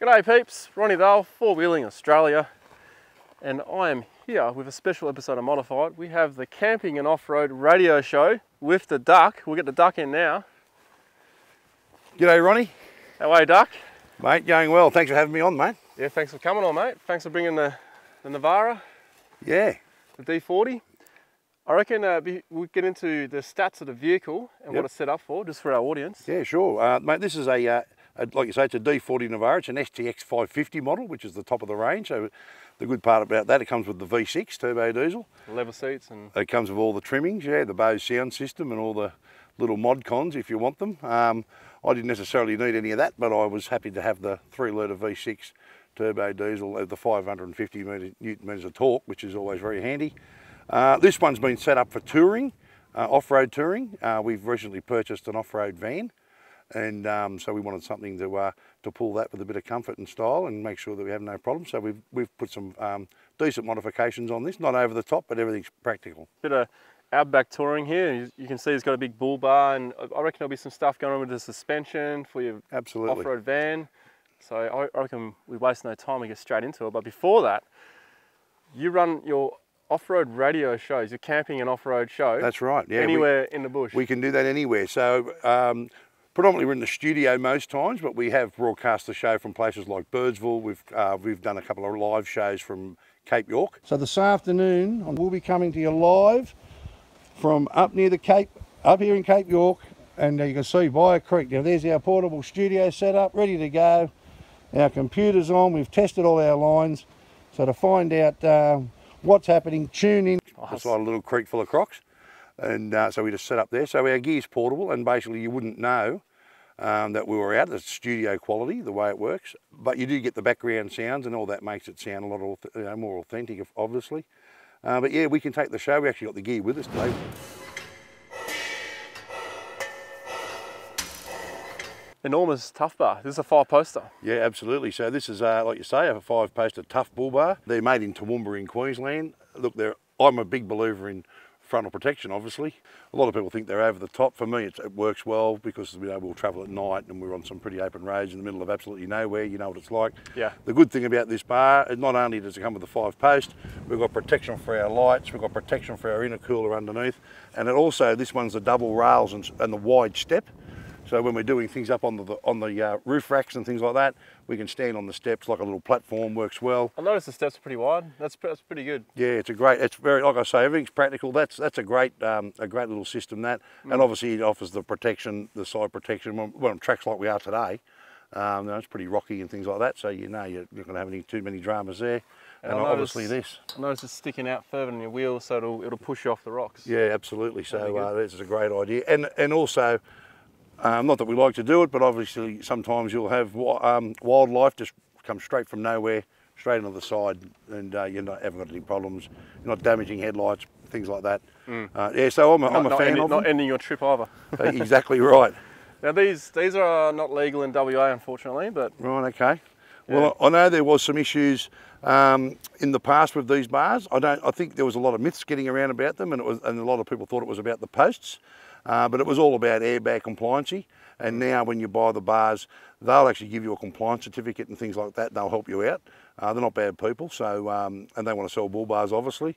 G'day peeps, Ronnie Dale, Four Wheeling Australia, and I am here with a special episode of Modified. We have the camping and off-road radio show with the Duck. We'll get the Duck in now. G'day Ronnie. How are you, Duck? Mate, going well. Thanks for having me on, mate. Yeah, thanks for coming on, mate. Thanks for bringing the Navara. Yeah. The D40. I reckon we'll get into the stats of the vehicle and what it's set up for, just for our audience. Yeah, sure. Mate, this is like you say, it's a D40 Navara. It's an STX 550 model, which is the top of the range. So the good part about that, it comes with the V6 turbo diesel. Leather seats and... It comes with all the trimmings, yeah, the Bose sound system and all the little mod cons if you want them. I didn't necessarily need any of that, but I was happy to have the 3-litre V6 turbo diesel at the 550 newton metres of torque, which is always very handy. This one's been set up for touring, off-road touring. We've recently purchased an off-road van, and so we wanted something to pull that with a bit of comfort and style and make sure that we have no problems. So we've put some decent modifications on this, not over the top, but everything's practical. Bit of outback touring here. You can see it's got a big bull bar, and I reckon there'll be some stuff going on with the suspension for your off-road van. So I reckon we waste no time and get straight into it. But before that, you run your off-road radio shows, your camping and off-road show. That's right, yeah. Anywhere in the bush. We can do that anywhere. So predominantly we're in the studio most times, but we have broadcast the show from places like Birdsville. We've done a couple of live shows from Cape York. So this afternoon we'll be coming to you live from up near the Cape, up here in Cape York, and you can see by a creek. Now there's our portable studio set up, ready to go. Our computer's on, we've tested all our lines. So to find out what's happening, tune in. It's like a little creek full of crocs. And so we just set up there. So our gear's portable, and basically you wouldn't know that we were out. It's studio quality, the way it works. But you do get the background sounds, and all that makes it sound a lot more authentic, obviously. But yeah, we can take the show. We actually got the gear with us today. Enormous tough bar. This is a 5-poster. Yeah, absolutely. So this is, like you say, a 5-poster tough bull bar. They're made in Toowoomba in Queensland. Look, I'm a big believer in frontal protection, obviously. A lot of people think they're over the top. For me, it works well because we'll travel at night and we're on some pretty open roads in the middle of absolutely nowhere. You know what it's like. Yeah. The good thing about this bar is not only does it come with the 5-post, we've got protection for our lights, we've got protection for our intercooler underneath, and it also, this one's the double rails and the wide step. So when we're doing things up on the roof racks and things like that, we can stand on the steps like a little platform. Works well. I noticed the steps are pretty wide. That's pretty good. Yeah, it's very, like I say, everything's practical. That's a great little system that, and obviously it offers the protection, the side protection. Well, on tracks like we are today, it's pretty rocky and things like that. So you're not going to have too many dramas there. And obviously this. I noticed it's sticking out further than your wheels, so it'll push you off the rocks. Yeah, absolutely. So this is a great idea, and also. Not that we like to do it, but obviously sometimes you'll have wildlife just come straight from nowhere, straight onto the side, and haven't got any problems. You're not damaging headlights, things like that. Yeah, so I'm a fan of them. Not ending your trip either. Exactly right. Now these are not legal in WA, unfortunately, but... Right, okay. Yeah. Well, I know there was some issues in the past with these bars. I think there was a lot of myths getting around about them, and a lot of people thought it was about the posts. But it was all about airbag compliancy, and now when you buy the bars, they'll actually give you a compliance certificate and things like that, and they'll help you out. They're not bad people, so and they want to sell bull bars, obviously.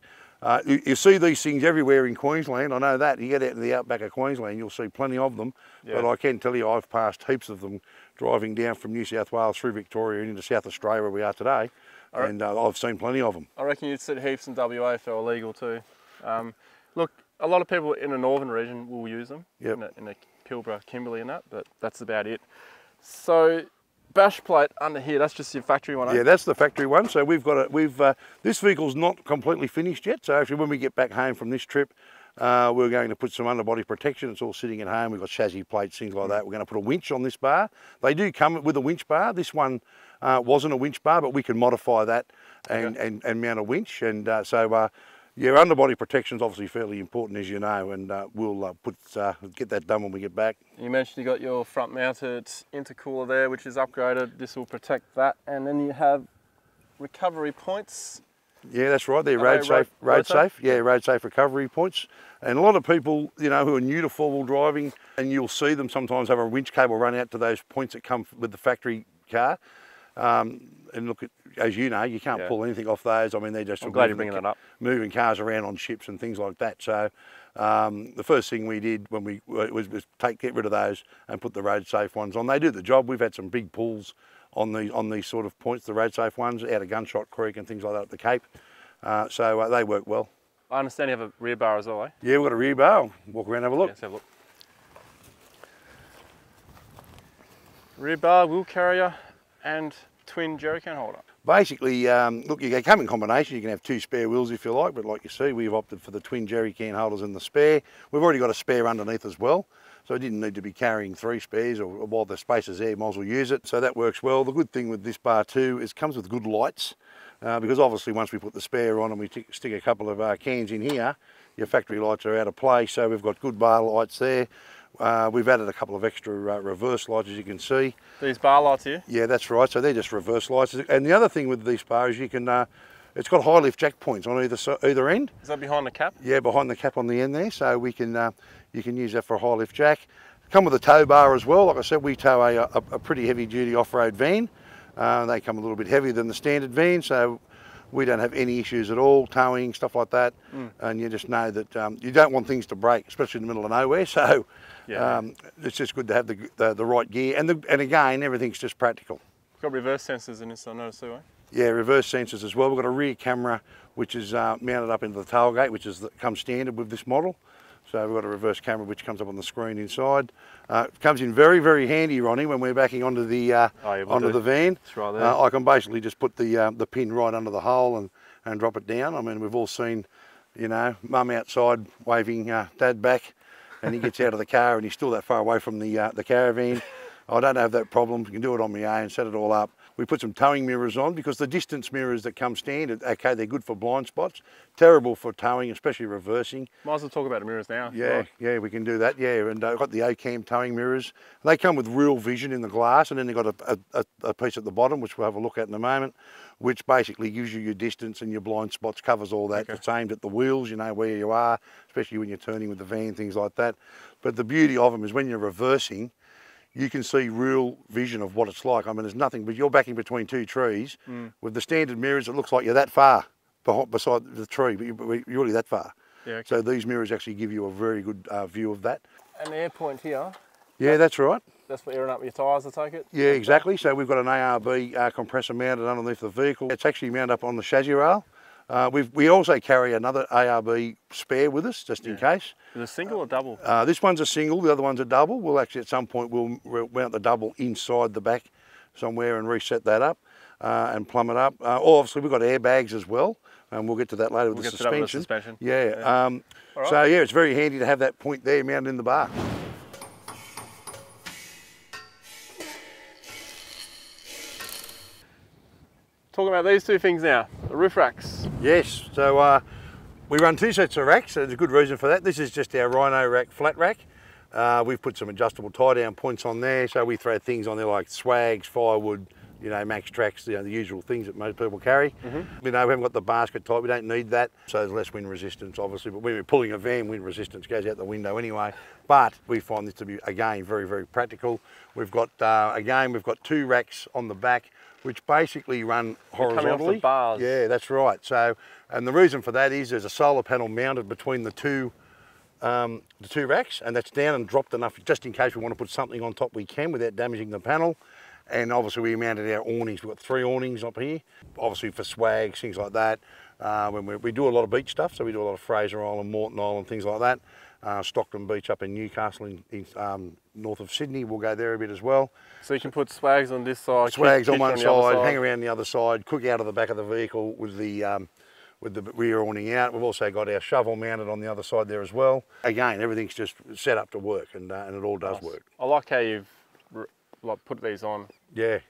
You see these things everywhere in Queensland, I know that. You get out in the outback of Queensland, you'll see plenty of them, but I can tell you I've passed heaps of them driving down from New South Wales through Victoria and into South Australia where we are today, and I've seen plenty of them. I reckon you'd see heaps in WA if they were legal too. Look, a lot of people in the northern region will use them, in the Pilbara, Kimberley and that, but that's about it. So bash plate under here, that's just your factory one, eh? Yeah, that's the factory one. So we've got this vehicle's not completely finished yet. So actually when we get back home from this trip, we're going to put some underbody protection. It's all sitting at home. We've got chassis plates, things like that. We're going to put a winch on this bar. They do come with a winch bar. This one wasn't a winch bar, but we can modify that and mount a winch. And yeah, underbody protection is obviously fairly important, as you know, and we'll get that done when we get back. You mentioned you got your front-mounted intercooler there, which is upgraded. This will protect that, and then you have recovery points. Yeah, that's right. They're road safe. Yeah, road safe recovery points. And a lot of people, who are new to four-wheel driving, and you'll see them sometimes have a winch cable run out to those points that come with the factory car. And look, as you know, you can't pull anything off those. I mean, they're just I'm glad you're bringing that up. Moving cars around on ships and things like that. So the first thing we did when we was get rid of those and put the road safe ones on. They do the job. We've had some big pulls on these sort of points, the road safe ones, out of Gunshot Creek and things like that at the Cape. So they work well. I understand you have a rear bar as well, eh? Yeah, we've got a rear bar. I'll walk around and have a look. Yeah, let's have a look. Rear bar, wheel carrier, and twin jerrycan holder. Basically, look, they come in combination. You can have 2 spare wheels if you like, but like you see, we've opted for the twin jerrycan holders in the spare. We've already got a spare underneath as well, so I didn't need to be carrying 3 spares, or while the space is there, might as well use it. So that works well. The good thing with this bar too is it comes with good lights, because obviously once we put the spare on and we stick a couple of cans in here, your factory lights are out of place, so we've got good bar lights there. We've added a couple of extra reverse lights, as you can see. These bar lights here? Yeah, that's right. So they're just reverse lights. And the other thing with these bars, you can, it's got high lift jack points on either end. Is that behind the cap? Yeah, behind the cap on the end there. So we can, you can use that for a high lift jack. Come with a tow bar as well. Like I said, we tow a pretty heavy duty off-road van. They come a little bit heavier than the standard van, so we don't have any issues at all, towing, stuff like that. And you just know that you don't want things to break, especially in the middle of nowhere. So it's just good to have the right gear. And again, everything's just practical. Got reverse sensors in this, I noticed too, eh? Yeah, reverse sensors as well. We've got a rear camera which is mounted up into the tailgate, which comes standard with this model. So we've got a reverse camera which comes up on the screen inside. It comes in very, very handy, Ronnie, when we're backing onto the the van. It's right there. I can basically just put the pin right under the hole and drop it down. I mean, we've all seen, you know, mum outside waving dad back, and he gets out of the car and he's still that far away from the caravan. I don't have that problem. You can do it on my own, set it all up. We put some towing mirrors on because the distance mirrors that come standard, okay, they're good for blind spots, terrible for towing, especially reversing. Might as well talk about the mirrors now. Yeah, yeah, we can do that, yeah. And I've got the O-cam towing mirrors. They come with real vision in the glass, and then they've got a piece at the bottom, which we'll have a look at in a moment, which basically gives you your distance and your blind spots, covers all that. Okay. It's aimed at the wheels, you know where you are, especially when you're turning with the van, things like that. But the beauty of them is when you're reversing, you can see real vision of what it's like. I mean, there's nothing, but you're backing between 2 trees. With the standard mirrors, it looks like you're that far beside the tree, but you're really that far. Yeah, okay. So these mirrors actually give you a very good view of that. And the air point here. Yeah, that's right. That's for airing up your tyres, I take it? Yeah, exactly. So we've got an ARB compressor mounted underneath the vehicle. It's actually mounted up on the chassis rail. We also carry another ARB spare with us, just in case. Is it a single or double? This one's a single, the other one's a double. We'll actually, at some point, we'll mount the double inside the back somewhere and reset that up and plumb it up. Obviously, we've got airbags as well, and we'll get to that later with the suspension. Yeah. Right. So, yeah, it's very handy to have that point there mounted in the bar. Talking about these 2 things now, the roof racks. Yes, so we run 2 sets of racks, so there's a good reason for that. This is just our Rhino rack, flat rack. We've put some adjustable tie-down points on there, so we throw things on there like swags, firewood, you know, max tracks, you know, the usual things that most people carry. You know, we haven't got the basket type, we don't need that, so there's less wind resistance, obviously, but when we're pulling a van, wind resistance goes out the window anyway. But we find this to be, again, very, very practical. We've got, again, we've got 2 racks on the back, which basically run horizontally. Coming off the bars. Yeah, that's right. So, and the reason for that is there's a solar panel mounted between the two racks, and that's down and dropped enough just in case we want to put something on top we can without damaging the panel. And obviously we mounted our awnings. We've got 3 awnings up here, obviously for swags, things like that. When we do a lot of beach stuff, so we do a lot of Fraser Island, Moreton Island, things like that. Stockton Beach up in Newcastle, in north of Sydney, we'll go there a bit as well. So you can put swags on this side, swags on one side, hang around the other side, cook out of the back of the vehicle with the rear awning out. We've also got our shovel mounted on the other side there as well. Again, everything's just set up to work, and it all does work. I like how you've put these on. Yeah.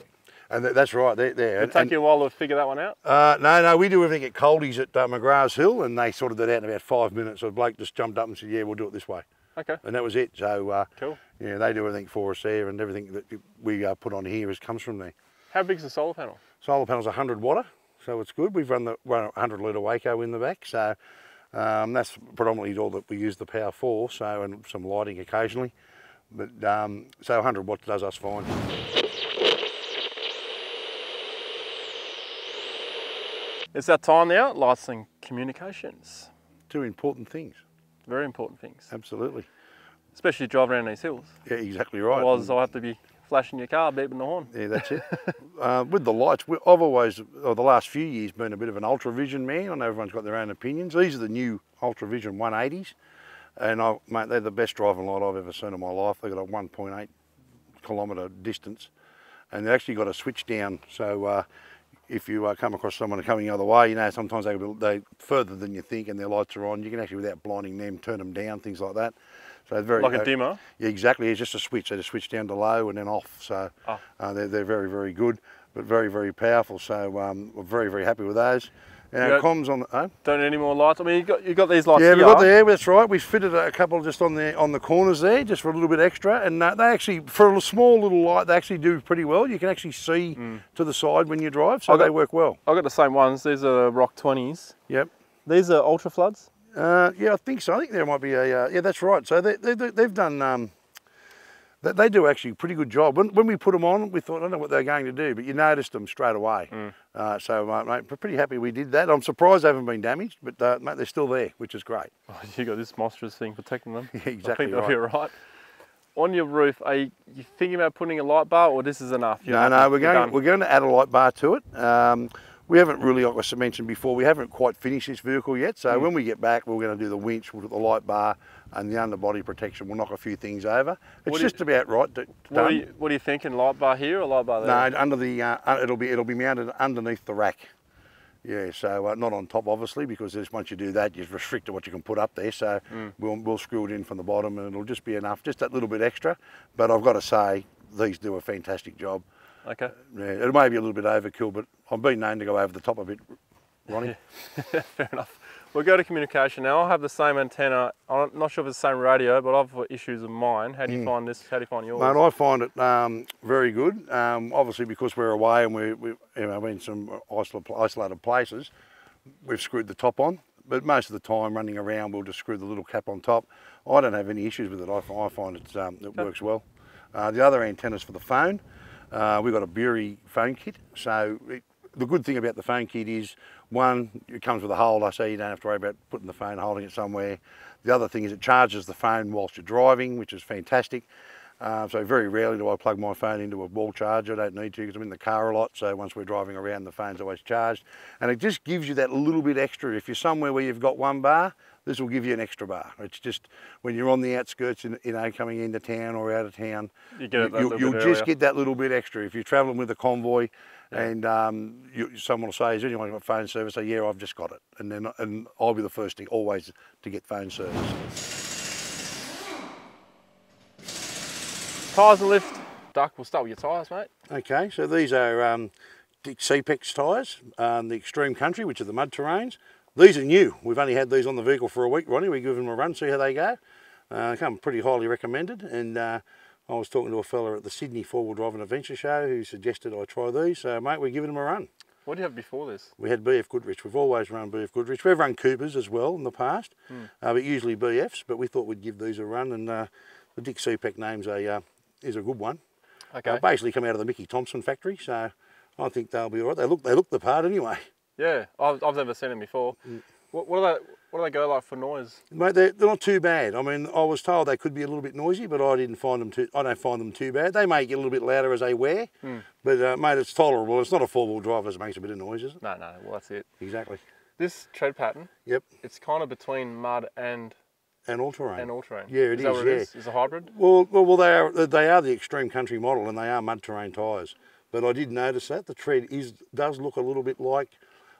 And that's right, there. Did it take you a while to figure that one out? No, we do everything at Coldy's at McGrath's Hill, and they sorted that out in about 5 minutes. So a bloke just jumped up and said, yeah, we'll do it this way. Okay. And that was it. So, cool. Yeah, they do everything for us there, and everything that we put on here comes from there. How big's the solar panel? Solar panel's 100 watt, so it's good. We've run a 100 litre Waco in the back, so that's predominantly all that we use the power for, so, and some lighting occasionally. But so 100 watts does us fine. It's that time now, lights and communications. Two important things. Very important things. Absolutely. Especially driving around these hills. Yeah, exactly right. Otherwise I'll have to be flashing your car, beeping the horn. Yeah, that's it. With the lights, I've always, the last few years, been a bit of an ultravision man. I know everyone's got their own opinions. These are the new ultravision 180s. And mate, they're the best driving light I've ever seen in my life. They've got a 1.8 kilometre distance. And they've actually got a switch down. So if you come across someone coming the other way, you know, sometimes they're further than you think and their lights are on. You can actually, without blinding them, turn them down, things like that. So it's very, like a dimmer? Yeah, exactly. It's just a switch. They just switch down to low and then off. So they're very, very good, but very, very powerful. So we're very, very happy with those. And our comms on the don't need any more lights. I mean, you got these lights. Yeah, here. we got there. That's right. We fitted a couple just on the corners there, just for a little bit extra. And they actually, for a small little light, they actually do pretty well. You can actually see to the side when you drive, so they work well. I've got the same ones. These are Rock 20s. Yep. These are ultra floods. Yeah, I think so. I think there might be a yeah, that's right. So they've done. They do actually a pretty good job. When we put them on, we thought, I don't know what they're going to do, but you noticed them straight away. So, mate, we're pretty happy we did that. I'm surprised they haven't been damaged, but, mate, they're still there, which is great. Oh, you got this monstrous thing protecting them. Yeah, exactly. I think they'll be right. On your roof, are you thinking about putting a light bar, or this is enough? No, we're going to add a light bar to it. We haven't really, like I mentioned before, we haven't quite finished this vehicle yet. So when we get back, we're going to do the winch, we'll do the light bar, and the underbody protection. We'll knock a few things over. It's just about right. What are you thinking? Light bar here or light bar there? No, under the it'll be mounted underneath the rack. Yeah, so not on top, obviously, because once you do that, you're restricted what you can put up there. So we'll screw it in from the bottom, and it'll just be enough, just that little bit extra. But I've got to say, these do a fantastic job. Okay. Yeah, it may be a little bit overkill, but I've been known to go over the top a bit, Ronnie. Yeah. Fair enough. We'll go to communication now. I have the same antenna. I'm not sure if it's the same radio, but I've got issues with mine. How do you find this? How do you find yours? Mate, I find it very good. Obviously, because we're away and we're in some isolated places, we've screwed the top on. But most of the time, running around, we'll just screw the little cap on top. I don't have any issues with it. I find it works well. The other antennas for the phone. We've got a Bury phone kit. So the good thing about the phone kit is, one, it comes with a holder, so you don't have to worry about putting the phone, holding it somewhere. The other thing is it charges the phone whilst you're driving, which is fantastic. So very rarely do I plug my phone into a wall charger. I don't need to because I'm in the car a lot. So once we're driving around, the phone's always charged. And it just gives you that little bit extra. If you're somewhere where you've got one bar, this will give you an extra bar. It's just when you're on the outskirts, coming into town or out of town, you'll just get that little bit extra. If you're travelling with a convoy and someone will say, has anyone got phone service? I say, yeah, I've just got it. And I'll be the first thing always to get phone service. Tyres and lift. Duck, we'll start with your tyres, mate. Okay, so these are Dick CPEX tyres, the Extreme Country, which are the mud terrains. These are new. We've only had these on the vehicle for a week, Ronnie. We give them a run, see how they go. They come pretty highly recommended. And I was talking to a fella at the Sydney 4-Wheel Drive and Adventure Show who suggested I try these. So, mate, we're giving them a run. What do you have before this? We had BF Goodrich. We've always run BF Goodrich. We've run Coopers as well in the past, but usually BFs. But we thought we'd give these a run. And the Dick CPEX name's is a good one. Okay. Basically come out of the Mickey Thompson factory, so I think they'll be all right. They look the part anyway. Yeah, I've never seen them before. What do they go like for noise? Mate, they're not too bad. I mean, I was told they could be a little bit noisy, but I don't find them too bad. They may get a little bit louder as they wear, but mate, it's tolerable. It's not a 4-wheel drive that makes a bit of noise, is it? No, well that's it. Exactly. This tread pattern. Yep. It's kind of between mud and all-terrain. And all-terrain. Yeah, it is. Is that what it is? It's a hybrid? Well, they are the Extreme Country model, and they are mud-terrain tyres. But I did notice that the tread does look a little bit like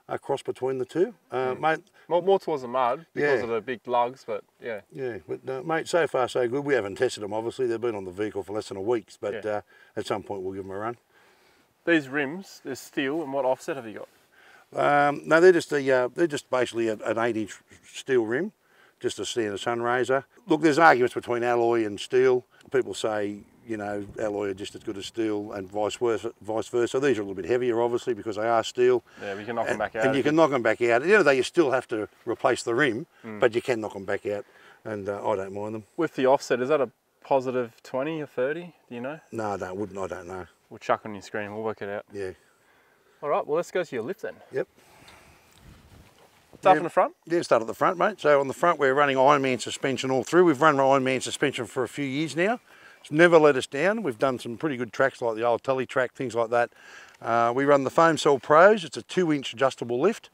a cross between the two, mate. More towards the mud because of the big lugs, but yeah. Yeah, but mate, so far so good. We haven't tested them, obviously. They've been on the vehicle for less than a week, but at some point we'll give them a run. These rims, they're steel, and what offset have you got? No, they're just basically an 8-inch steel rim. Just a standard Sunraiser. Look, there's arguments between alloy and steel. People say, alloy are just as good as steel and vice versa. These are a little bit heavier, obviously, because they are steel. Yeah, but you can knock them back out. And you can knock them back out. At the end of the day, you still have to replace the rim, but you can knock them back out, and I don't mind them. With the offset, is that a positive 20 or 30, do you know? No, I don't know. We'll chuck on your screen, we'll work it out. Yeah. All right, well, let's go to your lift then. Yep. Start from the front? Yeah, start at the front, mate. So on the front, we're running Ironman suspension all through. We've run Ironman suspension for a few years now. It's never let us down. We've done some pretty good tracks like the old Tully track, things like that. We run the Foam Cell Pros. It's a 2-inch adjustable lift.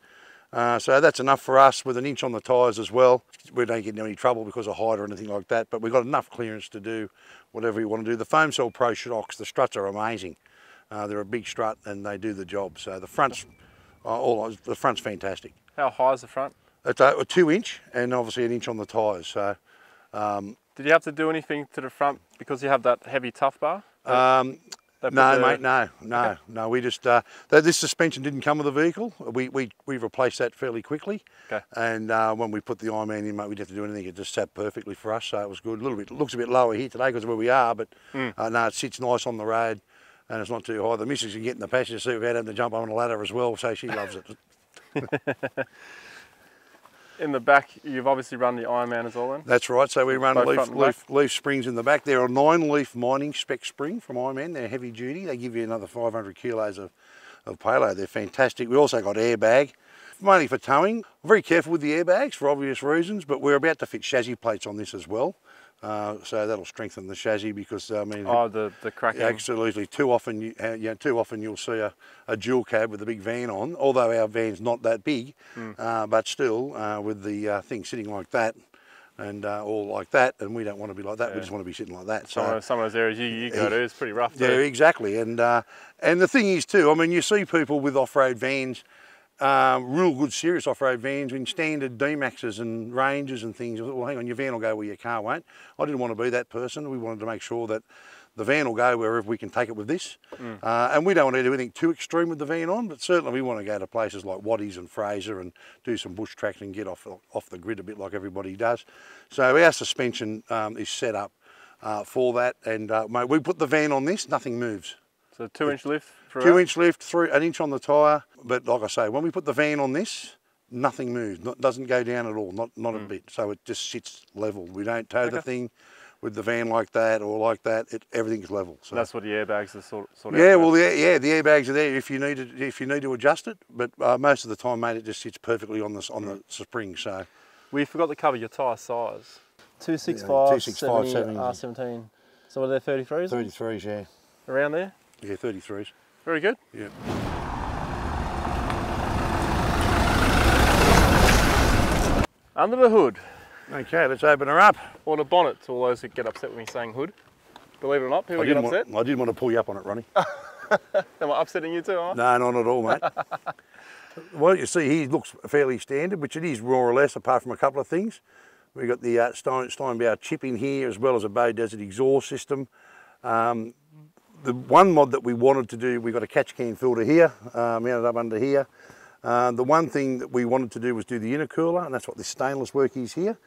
So that's enough for us with an inch on the tyres as well. We don't get in any trouble because of height or anything like that, but we've got enough clearance to do whatever you want to do. The Foam Cell Pro shocks, the struts are amazing. They're a big strut and they do the job. So the front's fantastic. How high is the front? It's a 2-inch and obviously an inch on the tyres. So, did you have to do anything to the front because you have that heavy tough bar? No, mate, no. We just this suspension didn't come with the vehicle. We replaced that fairly quickly. Okay. And when we put the Ironman in, mate, we didn't have to do anything. It just sat perfectly for us, so it was good. A little bit, looks a bit lower here today because of where we are, but no, it sits nice on the road, and it's not too high. The missus can get in the passenger seat without having to jump on a ladder as well, so she loves it. In the back, you've obviously run the Ironman as well then? That's right, so we run leaf springs in the back. They're a 9-leaf mining spec spring from Ironman. They're heavy duty. They give you another 500 kilos of payload. They're fantastic. We also got airbag, mainly for towing. I'm very careful with the airbags for obvious reasons, but we're about to fit chassis plates on this as well. So that'll strengthen the chassis because I mean. Oh, the cracking. Absolutely. Too often you'll see a dual cab with a big van on. Although our van's not that big, but still with the thing sitting like that and all like that, and we don't want to be like that. Yeah. We just want to be sitting like that. So some of those areas you go to, it's pretty rough too. Yeah, exactly. And the thing is too, I mean, you see people with off-road vans. Real good serious off-road vans in standard D-Maxes and Rangers and things. Well, hang on, your van will go where your car won't. I didn't want to be that person. We wanted to make sure that the van will go wherever we can take it with this. And we don't want to do anything too extreme with the van on, but certainly we want to go to places like Waddies and Fraser and do some bush tracks and get off the grid a bit like everybody does. So our suspension is set up for that, and mate, we put the van on this, nothing moves. So 2-inch lift? 2-inch lift, through an inch on the tyre, but like I say, when we put the van on this, nothing moves, doesn't go down at all, not a bit, so it just sits level. We don't tow the thing with the van like that or like that, everything's level. So that's what the airbags are sort of. Yeah, well, the airbags are there if you need to adjust it, but most of the time, mate, it just sits perfectly on the spring. So we forgot to cover your tyre size. 265, 70 R17. So what are they, 33s? 33s, yeah. Around there? Yeah, 33s. Very good. Yeah. Under the hood. Okay, let's open her up. Or the bonnet, to all those who get upset with me saying hood. Believe it or not, people get upset. I didn't want to pull you up on it, Ronnie. Am I upsetting you too, huh? No, not at all, mate. Well, you see here looks fairly standard, which it is more or less, apart from a couple of things. We've got the Steinbauer chip in here, as well as a Bow Desert exhaust system. The one mod that we wanted to do, we got a catch can filter here, mounted up under here. The one thing that we wanted to do was do the intercooler, and that's what this stainless work is here.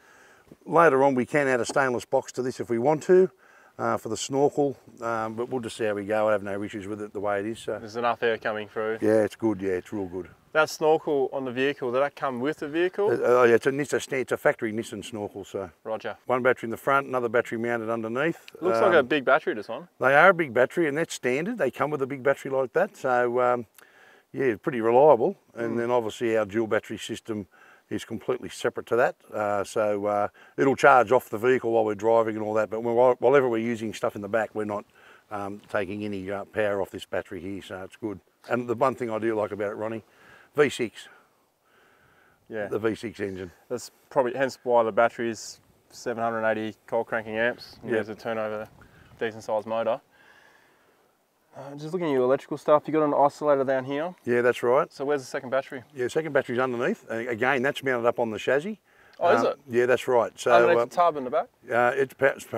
Later on, we can add a stainless box to this if we want to, for the snorkel, but we'll just see how we go. I have no issues with it the way it is. So. There's enough air coming through. Yeah, it's good. Yeah, it's real good. That snorkel on the vehicle, did that come with the vehicle? Yeah, it's a factory Nissan snorkel. So. Roger. One battery in the front, another battery mounted underneath. Looks like a big battery, this one. They are a big battery, and that's standard. They come with a big battery like that. So, yeah, pretty reliable. And then obviously our dual battery system is completely separate to that. So it'll charge off the vehicle while we're driving and all that. But whenever we're using stuff in the back, we're not taking any power off this battery here. So it's good. And the one thing I do like about it, Ronnie, V6. Yeah. The V6 engine. That's probably hence why the battery is 780 cold cranking amps. You have to turn over a decent sized motor. Just looking at your electrical stuff, you got an isolator down here. Yeah, that's right. So where's the second battery? Yeah, the second battery's underneath. Again, that's mounted up on the chassis. Oh, is it? Yeah, that's right. So underneath the tub in the back? It's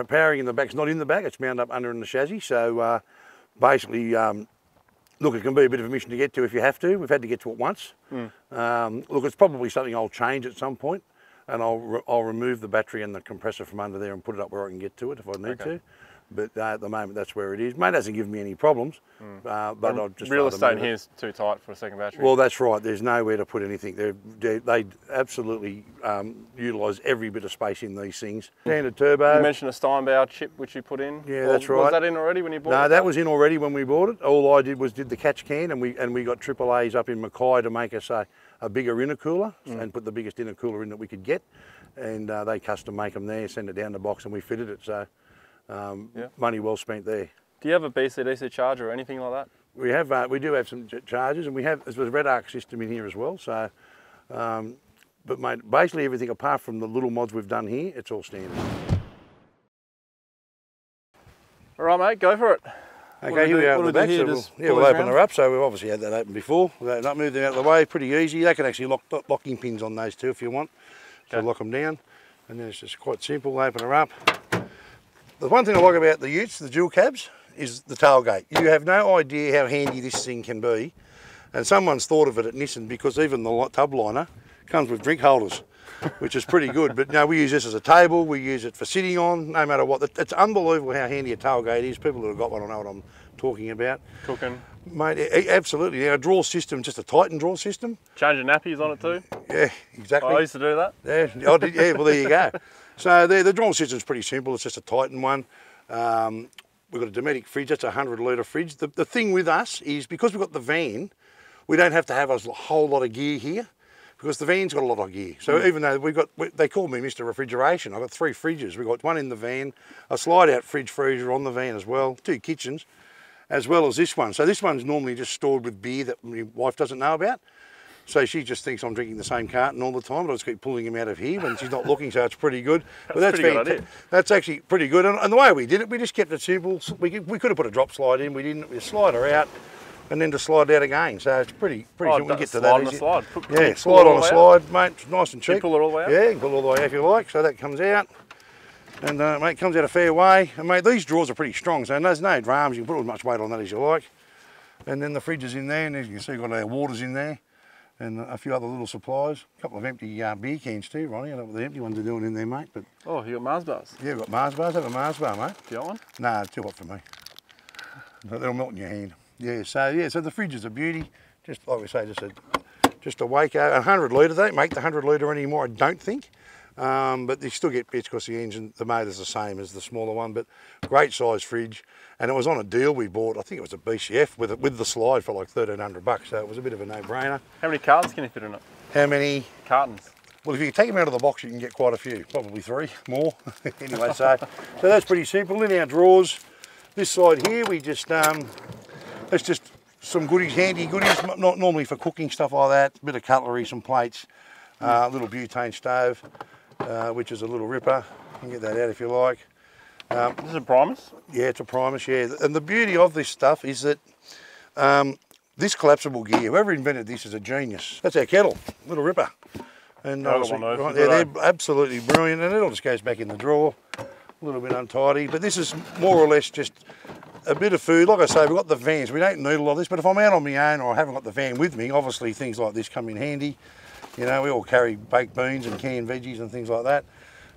powering in the back. It's not in the back. It's mounted up under in the chassis. So basically, look, it can be a bit of a mission to get to if you have to. We've had to get to it once. Look, it's probably something I'll change at some point, and I'll remove the battery and the compressor from under there and put it up where I can get to it if I need to. But at the moment, that's where it is. Mate, hasn't given me any problems. But I've just real estate here is too tight for a second battery. Well, that's right. There's nowhere to put anything. They absolutely utilise every bit of space in these things. Standard turbo. You mentioned a Steinbauer chip which you put in. Yeah, that's right. Was that in already when you bought it? No, that was in already when we bought it. All I did was did the catch can, and we got AAAs up in Mackay to make us a bigger intercooler and put the biggest intercooler in that we could get. And they custom make them there, send it down the box, and we fitted it. So money well spent there. Do you have a BCDC charger or anything like that? We have. We do have some chargers, and there's a red arc system in here as well. So, but mate, basically everything apart from the little mods we've done here, it's all standard. All right, mate, go for it. Okay, here we are at the back. So we'll open her up. So we've obviously had that open before. We'll not move them out of the way. Pretty easy. They can actually lock locking pins on those too if you want. So lock them down, and then it's just quite simple. Open her up. The one thing I like about the utes, the dual cabs, is the tailgate. You have no idea how handy this thing can be, and someone's thought of it at Nissan because even the tub liner comes with drink holders, which is pretty good. But no, we use this as a table. We use it for sitting on, no matter what. It's unbelievable how handy a tailgate is. People who have got one will know what I'm talking about. Cooking. Mate, absolutely. Our draw system, just a Titan draw system. Changing nappies on it too? Yeah, exactly. I used to do that. Yeah, I did, yeah, well there you go. So the draw system's pretty simple. It's just a Titan one. We've got a Dometic fridge. That's a 100-litre fridge. The thing with us is because we've got the van, we don't have to have a whole lot of gear here because the van's got a lot of gear. So even though they call me Mr. Refrigeration, I've got 3 fridges. We've got one in the van, a slide-out fridge freezer on the van as well, 2 kitchens, as well as this one. So this one's normally just stored with beer that my wife doesn't know about. So she just thinks I'm drinking the same carton all the time, but I just keep pulling him out of here when she's not looking, so it's pretty good. That's pretty good idea. That's actually pretty good. And the way we did it, we just kept it simple. We could have put a drop slide in, we didn't. We slide her out and then to slide out again. So it's pretty simple. We get to that. Slide on a slide. Yeah, slide on a slide, mate. It's nice and cheap. You pull it all the way out? Yeah, you can pull it all the way out if you like. So that comes out. And mate, comes out a fair way. And mate, these drawers are pretty strong, so there's no dramas. You can put as much weight on that as you like. And then the fridge is in there, and as you can see, we've got our waters in there. And a few other little supplies. A couple of empty beer cans too, Ronnie. I don't know what the empty ones are doing in there, mate. But oh, you got Mars bars? Yeah, we've got Mars bars. Have a Mars bar, mate. Do you want one? Nah, it's too hot for me. They'll melt in your hand. Yeah, so the fridge is a beauty. Just like we say, just a Waco. 100 litre. They don't make the 100 litre anymore, I don't think. But you still get bits because the engine, the motor's the same as the smaller one. But great size fridge. And it was on a deal we bought. I think it was a BCF with the slide for like $1,300. So it was a bit of a no-brainer. How many cartons can you fit in it? How many? Cartons. Well, if you take them out of the box, you can get quite a few. Probably 3 more. Anyway, so that's pretty simple. In our drawers, this side here, we just that's just some goodies, handy goodies. Not normally for cooking stuff like that. A bit of cutlery, some plates, a little butane stove, which is a little ripper. You can get that out if you like. This is a Primus? Yeah, it's a Primus, yeah. And the beauty of this stuff is that this collapsible gear, whoever invented this is a genius. That's our kettle, little ripper. And they're absolutely brilliant, and it all just goes back in the drawer. A little bit untidy, but this is more or less just a bit of food. Like I say, we've got the vans. We don't need a lot of this, but if I'm out on my own or I haven't got the van with me, obviously things like this come in handy. You know, we all carry baked beans and canned veggies and things like that,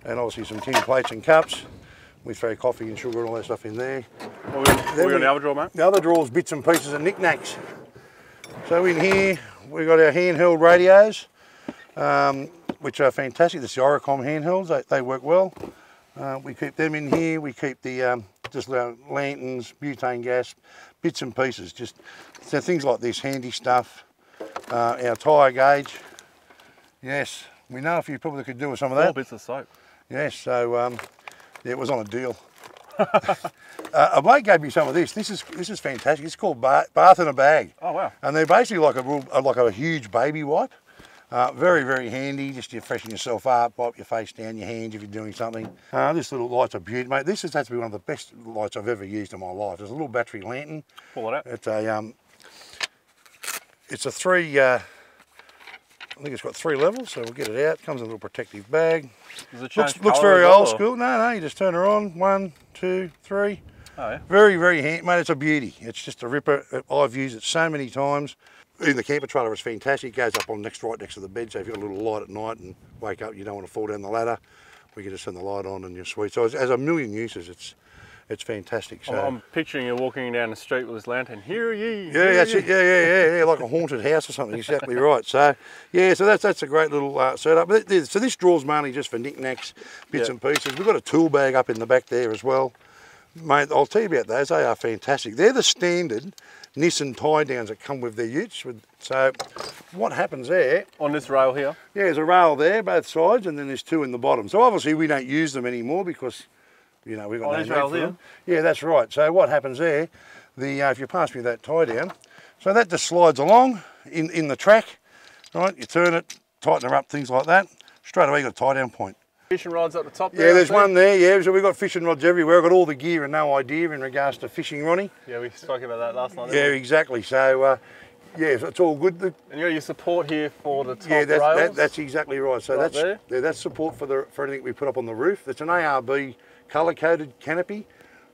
and obviously some tin plates and cups. We throw coffee and sugar and all that stuff in there. What we got in the other drawer, mate? The other drawer's bits and pieces and knickknacks. So in here, we've got our handheld radios, which are fantastic. The Oricom handhelds, they work well. We keep them in here. We keep the just lanterns, butane gas, bits and pieces. Just so things like this, handy stuff. Our tyre gauge. Yes, we know a few people that could do with some of that. 4 bits of soap. Yes, so yeah, it was on a deal. A bloke gave me some of this. This is fantastic. It's called Bath in a Bag. Oh wow! And they're basically like a huge baby wipe. Very, very handy, just to freshen yourself up, wipe your face down, your hands if you're doing something. This little light's a beauty, mate. This has had to be one of the best lights I've ever used in my life. There's a little battery lantern. Pull it out. It's a 3, I think it's got 3 levels, so we'll get it out. Comes in a little protective bag. Does it change looks very old school. No, you just turn her on. 1, 2, 3. Oh yeah. Very, very handy, mate. It's a beauty. It's just a ripper. I've used it so many times. In the camper trailer, it's fantastic. It goes up on right next to the bed, so if you've got a little light at night and wake up, you don't want to fall down the ladder, we can just turn the light on and you're sweet. So it has a million uses. it's fantastic. So I'm picturing you walking down the street with this lantern. Hear ye! Yeah, that's it. Yeah, like a haunted house or something. Exactly right. So yeah, so that's a great little setup. So this drawer's mainly just for knickknacks, bits and pieces. We've got a tool bag up in the back there as well, mate. I'll tell you about those. They are fantastic. They're the standard Nissan tie downs that come with their utes. So what happens there? On this rail here? Yeah, there's a rail there, both sides, and then there's two in the bottom. So obviously we don't use them anymore because, you know, we've got no need for them. Yeah, that's right. So what happens there, if you pass me that tie down, so that just slides along in the track, right? You turn it, tighten her up, things like that. Straight away you got a tie down point. Fishing rods up the top there? Yeah, there's one there, yeah. So we've got fishing rods everywhere. I've got all the gear and no idea in regards to fishing, Ronnie. Yeah, we spoke about that last night. Yeah, exactly. So, yeah, so it's all good. And you got your support here for the top rails? That's exactly right. So that's support for anything we put up on the roof. It's an ARB colour-coded canopy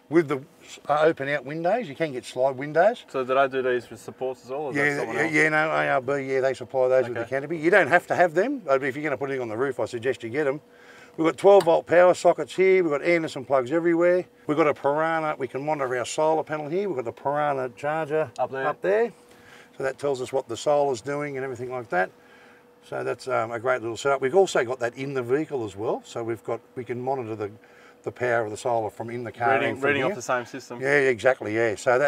with the open-out windows. You can get slide windows. So did I do these with supports as well? Or Yeah, no, ARB, yeah, they supply those with the canopy. You don't have to have them, but if you're going to put it on the roof, I suggest you get them. We've got 12-volt power sockets here. We've got Anderson plugs everywhere. We've got a Piranha. We can monitor our solar panel here. We've got the Piranha charger up there. So that tells us what the solar's doing and everything like that. So that's a great little setup. We've also got that in the vehicle as well. So we can monitor the power of the solar from in the car. Reading off the same system. Yeah, exactly. Yeah. So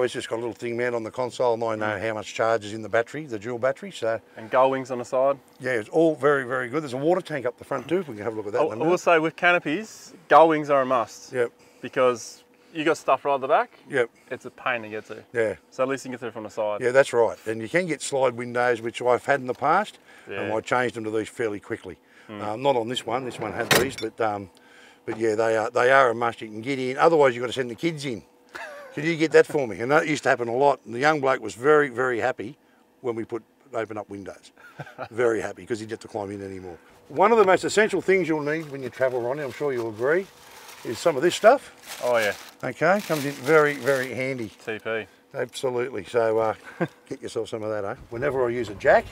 it's just got a little thing mounted on the console, and I know how much charge is in the battery, the dual battery. So and gull wings on the side. Yeah, it's all very, very good. There's a water tank up the front too. If we can have a look at that. I will say with canopies, gull wings are a must. Yep. Because you got stuff right at the back. Yep. It's a pain to get to. Yeah. So at least you can get through from the side. Yeah, that's right. And you can get slide windows, which I've had in the past, and I changed them to these fairly quickly. Not on this one. This one had these, but yeah, they are a must. You can get in. Otherwise, you've got to send the kids in. Can you get that for me? And that used to happen a lot. And the young bloke was very, very happy when we open up windows. Very happy because he didn't have to climb in anymore. One of the most essential things you'll need when you travel, Ronnie, I'm sure you'll agree, is some of this stuff. Oh yeah. Okay, comes in very, very handy. TP. Absolutely. So get yourself some of that, eh? Whenever I use a jack,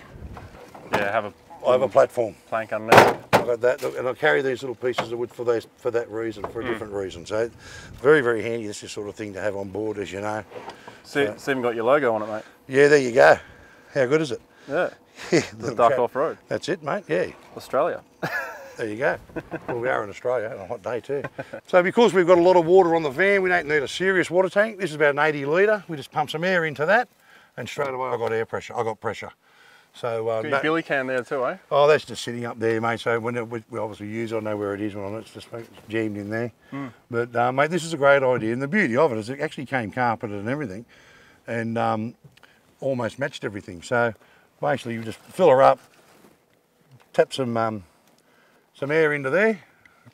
I have a platform. Plank underneath. I've got that, and I carry these little pieces of wood for that reason, for a different reason. So very, very handy. This is the sort of thing to have on board, as you know. It's even got your logo on it, mate. Yeah, there you go. How good is it? Yeah. The duck off road. That's it, mate. Yeah. Australia. There you go. Well, we are in Australia on a hot day too. So because we've got a lot of water on the van, we don't need a serious water tank. This is about an 80 litre. We just pump some air into that, and straight away I got air pressure. I got pressure. So got your billy can there too, eh? Oh, that's just sitting up there, mate. So when we obviously use it, I know where it is when it's just jammed in there. But mate, this is a great idea, and the beauty of it is it actually came carpeted and everything, and almost matched everything. So basically, you just fill her up, tap some air into there,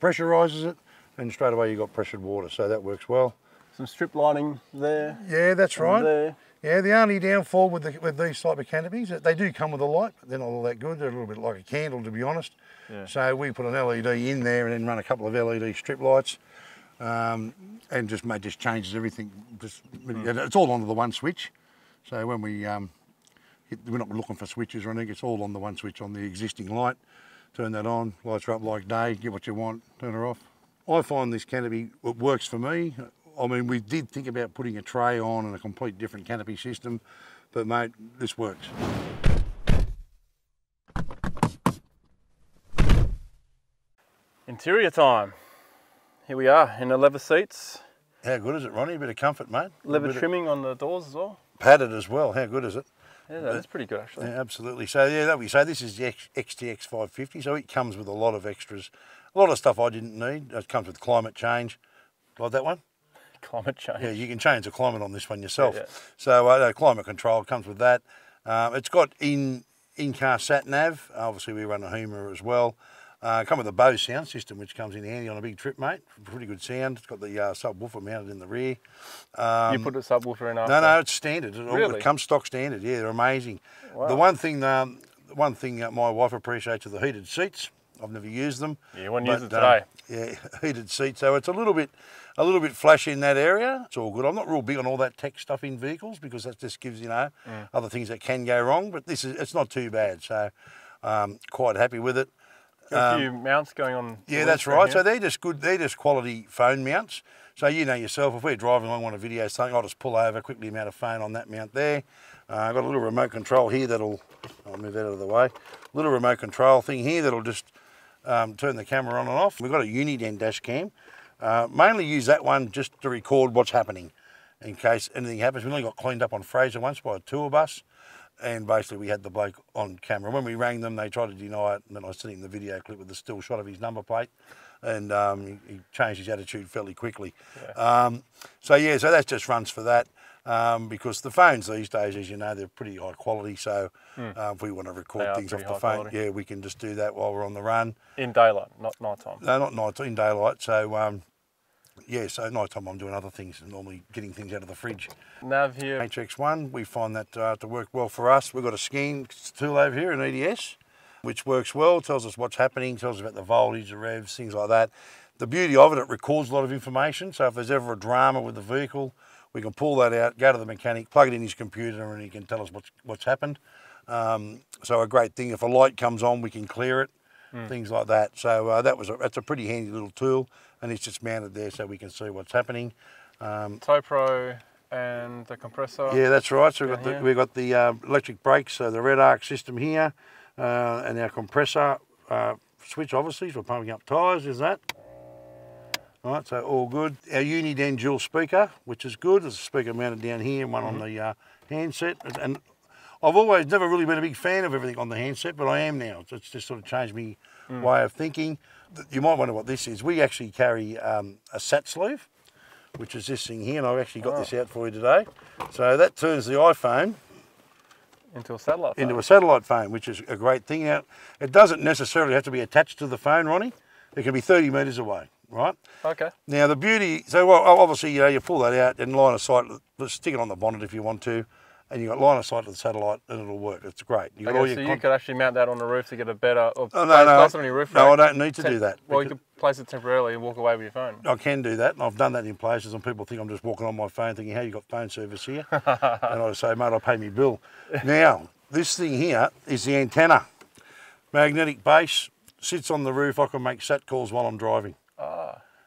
pressurizes it, and straight away you got pressured water. So that works well. Some strip lighting there. Yeah, that's right. There. Yeah, the only downfall with these type of canopies, they do come with a light, but they're not all that good. They're a little bit like a candle, to be honest. Yeah. So we put an LED in there and then run a couple of LED strip lights, and just changes everything. It's all onto the one switch. So when we're not looking for switches or anything. It's all on the one switch on the existing light. Turn that on, lights are up like day. Get what you want, turn her off. I find this canopy, it works for me. I mean, we did think about putting a tray on and a complete different canopy system, but mate, this works. Interior time. Here we are in the leather seats. How good is it, Ronnie? A bit of comfort, mate. Leather trimming on the doors as well. Padded as well. How good is it? Yeah, that's pretty good actually. Yeah, absolutely. So yeah, that we say this is the XTX 550, so it comes with a lot of extras. A lot of stuff I didn't need. It comes with climate change. Like that one? Climate change. Yeah, you can change the climate on this one yourself. Yeah. So climate control comes with that. It's got in-car sat nav. Obviously we run a Hummer as well. Come with a Bose sound system, which comes in handy on a big trip, mate. Pretty good sound. It's got the subwoofer mounted in the rear. You put a subwoofer in after? No, it's standard. Really? It comes stock standard. Yeah, they're amazing. Wow. The one thing my wife appreciates are the heated seats. I've never used them. Yeah, you wouldn't use it today. Yeah, heated seats. So it's a little bit flashy in that area. It's all good. I'm not real big on all that tech stuff in vehicles because that just gives, other things that can go wrong. But it's not too bad. So quite happy with it. A few mounts going on. Yeah, that's right. So they're just good. They're just quality phone mounts. So you know yourself, if we're driving along, want to video something, I'll just pull over, quickly mount a phone on that mount there. I've got a little remote control here that'll, I'll move that out of the way, little remote control thing here that'll just turn the camera on and off. We've got a Uniden dash cam. Mainly use that one just to record what's happening in case anything happens. We only got cleaned up on Fraser once by a tour bus, and basically we had the bloke on camera. When we rang them, they tried to deny it, and then I sent him the video clip with the still shot of his number plate, and he changed his attitude fairly quickly. Yeah. So that just runs for that, because the phones these days, as you know, they're pretty high quality, so if we want to record things off the phone, quality. Yeah, we can just do that while we're on the run. In daylight, not night time? No, not night, in daylight, so yeah, so night time I'm doing other things, normally getting things out of the fridge. Nav here. HX1, we find that to work well for us. We've got a skiing tool over here, an EDS, which works well, tells us what's happening, tells us about the voltage, the revs, things like that. The beauty of it, it records a lot of information, so if there's ever a drama with the vehicle, we can pull that out, go to the mechanic, plug it in his computer, and he can tell us what's happened. So a great thing, if a light comes on, we can clear it, things like that. So that's a pretty handy little tool, and it's just mounted there so we can see what's happening. Tow Pro and the compressor. Yeah, that's right. So we've got the electric brakes, so the red arc system here, and our compressor switch, obviously, so we're pumping up tyres, is that. All right, so all good. Our Uniden dual speaker, which is good. There's a speaker mounted down here and one on the handset. And I've always never really been a big fan of everything on the handset, but I am now. So it's just sort of changed me way of thinking. You might wonder what this is. We actually carry a sat sleeve, which is this thing here, and I've actually got this out for you today. So that turns the iPhone into a satellite phone. Into a satellite phone, which is a great thing. Now, it doesn't necessarily have to be attached to the phone, Ronnie. It can be 30 metres away, right? Okay. Now the beauty, so well, obviously, you know, you pull that out and line of sight, stick it on the bonnet if you want to, and you've got line of sight to the satellite and it'll work. It's great. You could actually mount that on the roof to get a better, or place it on your roof. No, I don't need to do that. Well, you could place it temporarily and walk away with your phone. I can do that, and I've done that in places, and people think I'm just walking on my phone thinking, hey, you got phone service here? And I say, mate, I'll pay me bill. Now, this thing here is the antenna. Magnetic base, sits on the roof. I can make sat calls while I'm driving.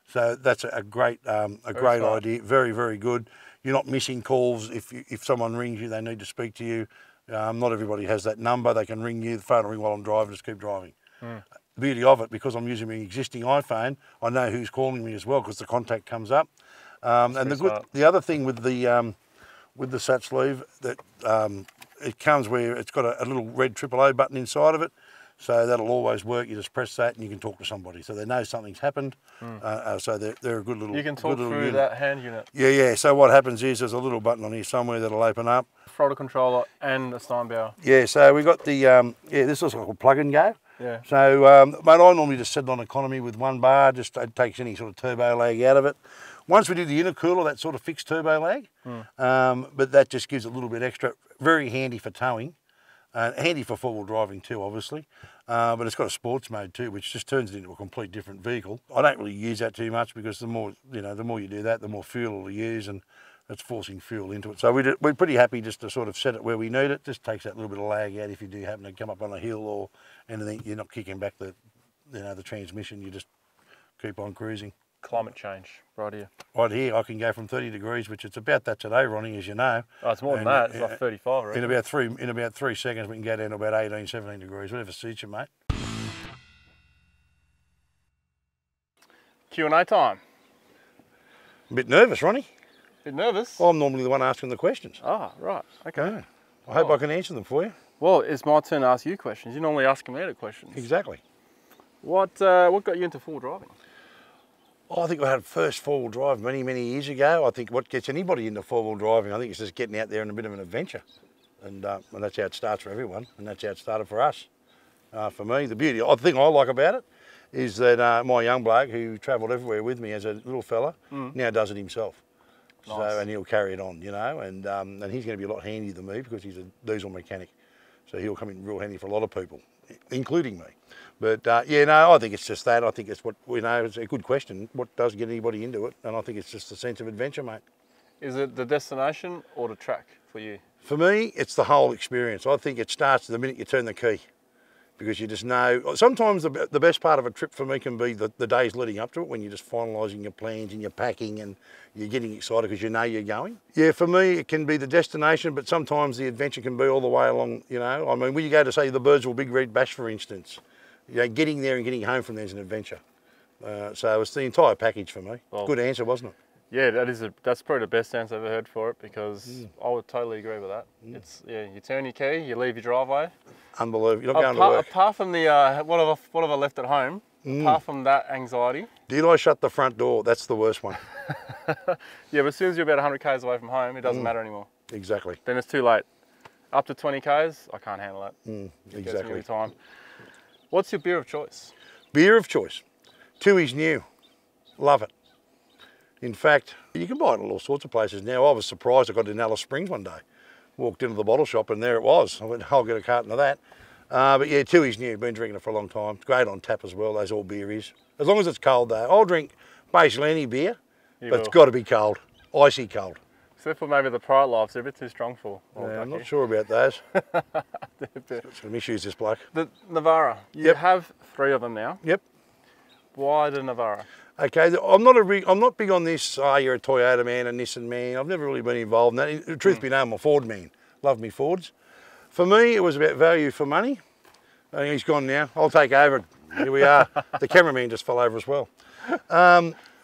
So that's a great idea. Very, very good. You're not missing calls. If someone rings you, they need to speak to you. Not everybody has that number. They can ring you. The phone will ring while I'm driving. Just keep driving. The beauty of it, because I'm using my existing iPhone, I know who's calling me as well because the contact comes up. And the other thing with the sat sleeve, that it comes where it's got a little red AAA button inside of it. So that'll always work. You just press that and you can talk to somebody. So they know something's happened. So they're a good little. You can talk through that hand unit. Yeah. So what happens is there's a little button on here somewhere that'll open up. Throttle controller and a Steinbauer. Yeah. So we got the this is like a plug and go. Yeah. So mate, I normally just set it on economy with one bar. Just it takes any sort of turbo lag out of it. Once we do the intercooler, that sort of fixed turbo lag. But that just gives it a little bit extra. Very handy for towing. Handy for four-wheel driving too, obviously, but it's got a sports mode too, which just turns it into a complete different vehicle. I don't really use that too much because the more you do that, the more fuel it'll use, and it's forcing fuel into it. So we're pretty happy just to sort of set it where we need it. Just takes that little bit of lag out if you do happen to come up on a hill or anything. You're not kicking back the transmission. You just keep on cruising. Climate change, right here. Right here, I can go from 30 degrees, which it's about that today, Ronnie, as you know. Oh, it's more than that. It's like 35, right? In about 3 seconds, we can go down to about 18, 17 degrees, whatever suits you, mate. Q&A time. A bit nervous, Ronnie. Bit nervous? I'm normally the one asking the questions. Ah, right. Okay. Yeah. I hope I can answer them for you. Well, it's my turn to ask you questions. You normally ask me the questions. Exactly. What got you into four-wheel driving? Oh, I think I had first four-wheel drive many, many years ago. I think what gets anybody into four-wheel driving, I think it's just getting out there and a bit of an adventure. And that's how it starts for everyone, and that's how it started for us. For me, the thing I like about it is that my young bloke who travelled everywhere with me as a little fella now does it himself. Nice. So, and he'll carry it on, you know, and he's going to be a lot handier than me because he's a diesel mechanic. So he'll come in real handy for a lot of people, including me. But I think it's just that. I think it's it's a good question. What does get anybody into it? And I think it's just a sense of adventure, mate. Is it the destination or the track for you? For me, it's the whole experience. I think it starts the minute you turn the key. because you just know. Sometimes the best part of a trip for me can be the days leading up to it, when you're just finalising your plans and you're packing and you're getting excited because you know you're going. Yeah, for me it can be the destination, but sometimes the adventure can be all the way along, you know. I mean, when you go to, say, the Birdsville Big Red Bash, for instance, you know, getting there and getting home from there is an adventure. So it's the entire package for me. Well, good answer, wasn't it? Yeah, that's probably the best answer I've ever heard for it, because I would totally agree with that. It's, yeah, you turn your key, you leave your driveway. Unbelievable. You're not going to work. Apart from the what have I left at home, apart from that anxiety. Did I shut the front door? That's the worst one. Yeah, but as soon as you're about 100 k's away from home, it doesn't matter anymore. Exactly. Then it's too late. Up to 20 k's, I can't handle that. Exactly. Time. What's your beer of choice? Beer of choice. Tooheys New. Love it. In fact, you can buy it at all sorts of places now. I was surprised I got it in Alice Springs one day. Walked into the bottle shop and there it was. I went, I'll get a carton of that. But yeah, Tooheys New, been drinking it for a long time. It's great on tap as well, as all beer is. As long as it's cold though. I'll drink basically any beer, but it's got to be cold, icy cold. Except for maybe the Private Lives, they're a bit too strong for. Yeah, I'm not sure about those. Got some issues, this bloke. The Navara, you have 3 of them now. Yep. Why the Navara? Okay, I'm not big on this, you're a Toyota man, a Nissan man. I've never really been involved in that. Truth be known, I'm a Ford man. Love me Fords. For me, it was about value for money. I think he's gone now. I'll take over. Here we are. The cameraman just fell over as well.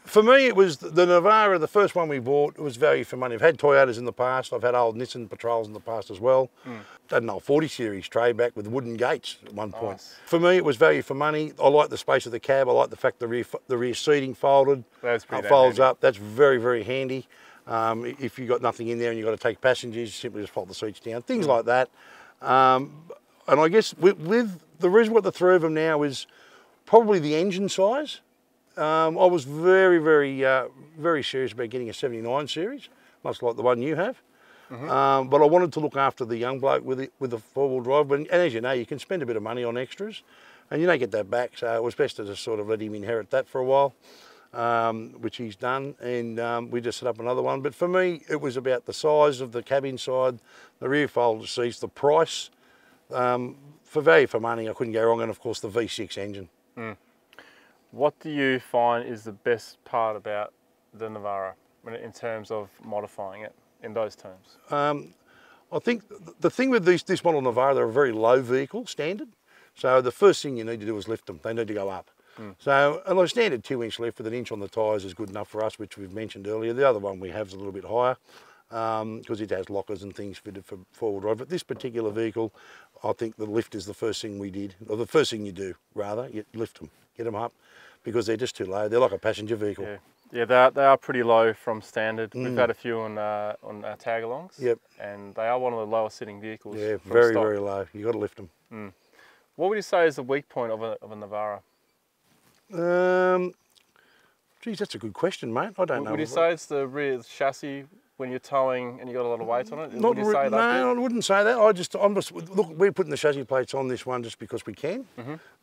For me, it was the Navara, the first one we bought. It was value for money. I've had Toyotas in the past. I've had old Nissan Patrols in the past as well. Had an old 40 series tray back with wooden gates at one point. Nice. For me, it was value for money. I like the space of the cab. I like the fact the rear seating folded. Folds up. That's very, very handy. If you've got nothing in there and you've got to take passengers, you simply just fold the seats down. Things like that. And I guess with the reason what the 3 of them now is probably the engine size. I was very, very serious about getting a 79 series, much like the one you have. But I wanted to look after the young bloke with the 4-wheel drive. And as you know, you can spend a bit of money on extras, and you don't get that back. So it was best to just sort of let him inherit that for a while, which he's done. And we just set up another one. But for me, it was about the size of the cabin side, the rear folded seats, the price. For value for money, I couldn't go wrong. And of course, the V6 engine. What do you find is the best part about the Navara in terms of modifying it in those terms? I think the thing with this model Navara, they're a very low vehicle, standard. So the first thing you need to do is lift them. They need to go up. So a standard 2-inch lift with an inch on the tyres is good enough for us, which we've mentioned earlier. The other one we have is a little bit higher because it has lockers and things fitted for 4-wheel drive. But this particular vehicle, I think the lift is the first thing we did, or the first thing you do, rather. You lift them, get them up, because they're just too low. They're like a passenger vehicle. Yeah, they are pretty low from standard. We've had a few on our tag-alongs. Yep. And they are one of the lowest sitting vehicles. Yeah, very, very low. You've got to lift them. What would you say is the weak point of a Navara? Geez, that's a good question, mate. I don't know. Would you say it's the rear chassis when you're towing and you've got a lot of weight on it? Would you say that? No, I wouldn't say that. Look, we're putting the chassis plates on this one just because we can.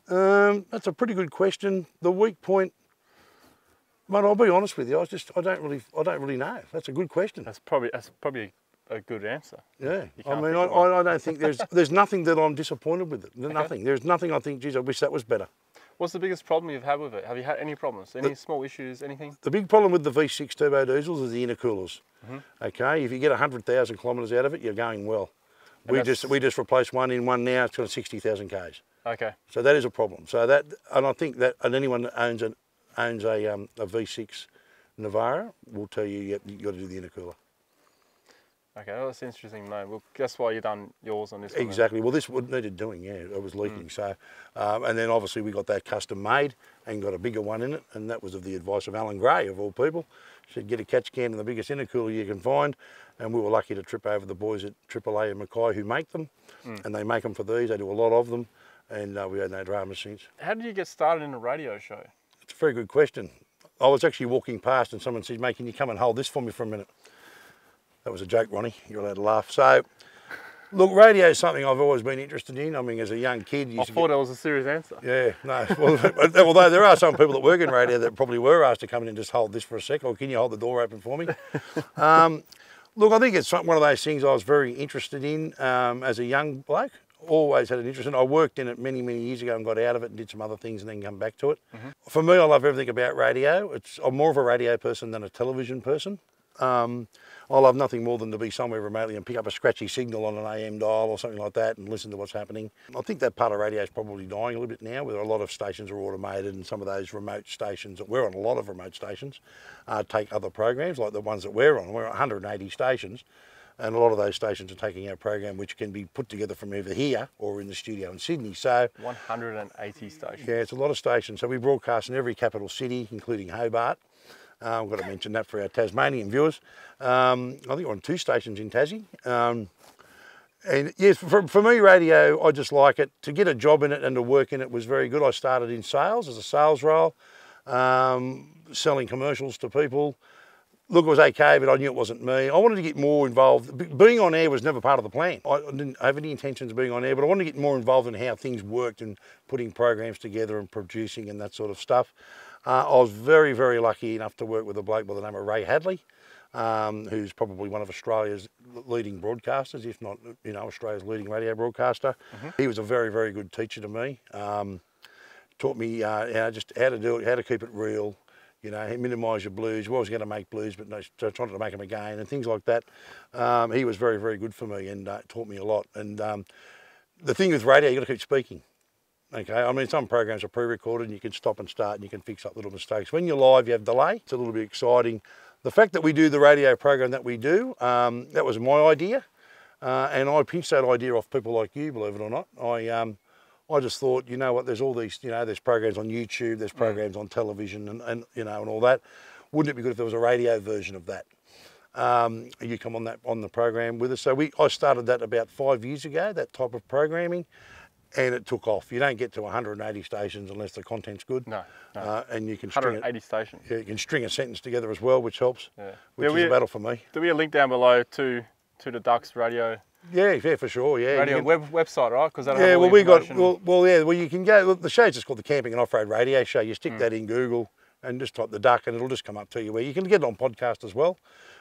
That's a pretty good question. The weak point, mate, I'll be honest with you. I don't really know. That's a good question. That's probably a good answer. Yeah. I mean, I don't think there's nothing that I'm disappointed with it. Nothing. There's nothing I think, geez, I wish that was better. What's the biggest problem you've had with it? Have you had any problems? Any small issues, anything? The big problem with the V6 turbo diesels is the intercoolers. Okay, if you get 100,000 kilometres out of it, you're going well. We just replaced one in one now. It's got 60,000 k's. Okay. So that is a problem. So that, and I think that, and anyone that owns a V6 Navara will tell you you've got to do the intercooler. Okay, well, that's interesting to know. Well, that's why you've done yours on this one. Exactly. Well, this needed doing, yeah. It was leaking. So, and then obviously we got that custom made and got a bigger one in it, and that was of the advice of Alan Gray, of all people. He said, get a catch can and the biggest intercooler you can find. And we were lucky to trip over the boys at AAA and Mackay who make them. And they make them for these. They do a lot of them. And we had no drama since. How did you get started in a radio show? It's a very good question. I was actually walking past and someone said, mate, can you come and hold this for me for a minute? That was a joke, Ronnie. You're allowed to laugh. So, look, radio is something I've always been interested in. I mean, as a young kid... I thought that was a serious answer. Yeah, no. Well, although there are some people that work in radio that probably were asked to come in and just hold this for a sec, or can you hold the door open for me? Look, I think it's one of those things I was very interested in as a young bloke. always had an interest in it. I worked in it many, many years ago and got out of it and did some other things and then come back to it. For me, I love everything about radio. I'm more of a radio person than a television person. I love nothing more than to be somewhere remotely and pick up a scratchy signal on an AM dial or something like that and listen to what's happening. I think that part of radio is probably dying a little bit now, where a lot of stations are automated, and some of those remote stations, we're on a lot of remote stations, take other programs like the ones that we're on. We're on 180 stations, and a lot of those stations are taking our program, which can be put together from either here or in the studio in Sydney. So 180 stations. Yeah, it's a lot of stations. So we broadcast in every capital city, including Hobart. I've got to mention that for our Tasmanian viewers. I think we're on 2 stations in Tassie. And yes, for me, radio, I just like it. To get a job in it and to work in it was very good. I started in sales as a sales role, selling commercials to people. Look, it was okay, but I knew it wasn't me. I wanted to get more involved. Being on air was never part of the plan. I didn't have any intentions of being on air, but I wanted to get more involved in how things worked and putting programs together and producing and that sort of stuff. I was very, very lucky enough to work with a bloke by the name of Ray Hadley, who's probably one of Australia's leading broadcasters, if not, you know, Australia's leading radio broadcaster. He was a very, very good teacher to me. Taught me just how to do it, how to keep it real, you know, minimise your blues. We always going to make blues, but no, trying to make them again and things like that. He was very, very good for me and taught me a lot. And the thing with radio, you've got to keep speaking. Okay, I mean, some programs are pre-recorded and you can stop and start and you can fix up little mistakes. When you're live, you have delay. It's a little bit exciting. The fact that we do the radio program that we do, that was my idea. And I pinched that idea off people like you, believe it or not. I just thought, you know what, there's all these, you know, there's programs on YouTube, there's programs on television and you know, and all that. Wouldn't it be good if there was a radio version of that? You come on the program with us. So I started that about 5 years ago, that type of programming. And it took off. You don't get to 180 stations unless the content's good. No. And you can string 180 stations. Yeah, you can string a sentence together as well, which helps. Yeah. Which is a battle for me. There'll be a link down below to the Ducks radio. Yeah, for sure. Yeah. Radio website, right? Because yeah, well, we got well, you can go. Look, the show's just called the Camping and Off-Road Radio Show. You stick that in Google and just type the Duck, and it'll just come up to you. Where you can get it on podcast as well.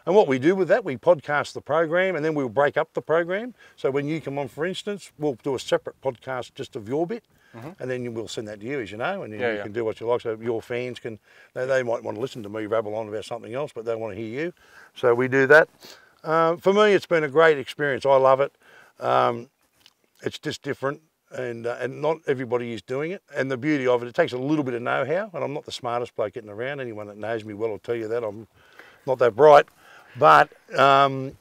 And what we do with that, we podcast the program and then we'll break up the program. So when you come on, for instance, we'll do a separate podcast just of your bit, and then we'll send that to you, as you know, and you can do what you like. So your fans can, they might want to listen to me rabble on about something else, but they want to hear you. So we do that. For me, it's been a great experience. I love it. It's just different. And not everybody is doing it. And the beauty of it, it takes a little bit of know-how, and I'm not the smartest bloke getting around. Anyone that knows me well will tell you that. I'm not that bright. But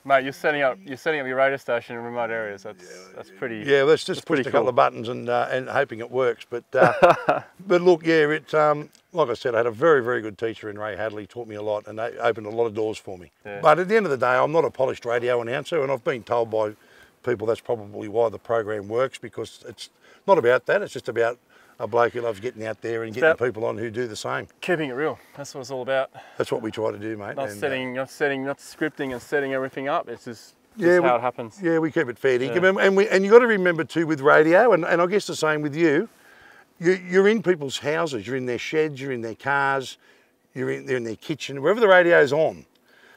mate, you're setting up your radio station in remote areas. That's pretty. Yeah, let's just push a couple of buttons and hoping it works. But but look, yeah, it's like I said, I had a very, very good teacher in Ray Hadley. Taught me a lot, and they opened a lot of doors for me. Yeah. But at the end of the day, I'm not a polished radio announcer, and I've been told by people that's probably why the program works, because it's not about that. It's just about a bloke who loves getting out there and getting people on who do the same. Keeping it real. That's what it's all about. That's what we try to do, mate. Not scripting and setting everything up. It's just how it happens. Yeah, we keep it fair dinkum. And you got to remember too with radio, and I guess the same with you. You're in people's houses. You're in their sheds. You're in their cars. They're in their kitchen. Wherever the radio's on.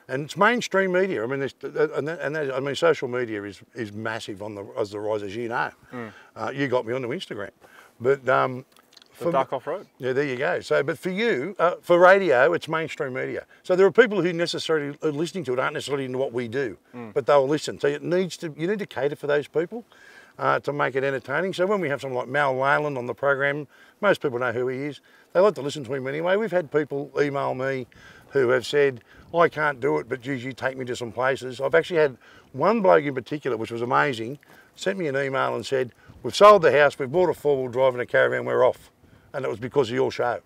And it's mainstream media. I mean, social media is massive as the rise, as you know. You got me onto Instagram. But for Duck Off-Road. Yeah, there you go. So, but for you, for radio, it's mainstream media. So there are people who necessarily are listening to it aren't necessarily into what we do, but they'll listen. So you need to cater for those people to make it entertaining. So when we have someone like Mal Whalen on the program, most people know who he is. They like to listen to him anyway. We've had people email me who have said, I can't do it, but geez, you take me to some places. I've actually had one bloke in particular, which was amazing, sent me an email and said, we've sold the house, we've bought a four-wheel drive and a caravan, we're off. And it was because of your show.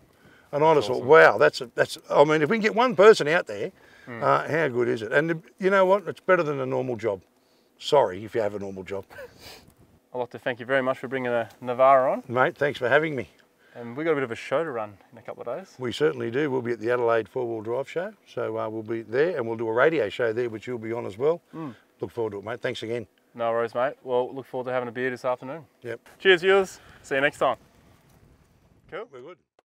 And I just thought, wow, that's, I mean, if we can get one person out there, how good is it? And you know what? It's better than a normal job. Sorry if you have a normal job. I'd like to thank you very much for bringing a Navara on. Mate, thanks for having me. And we've got a bit of a show to run in a couple of days. We certainly do. We'll be at the Adelaide four-wheel drive show. So we'll be there and we'll do a radio show there, which you'll be on as well. Look forward to it, mate. Thanks again. No worries, mate. Well, look forward to having a beer this afternoon. Yep. Cheers, viewers. See you next time. Cool. We're good.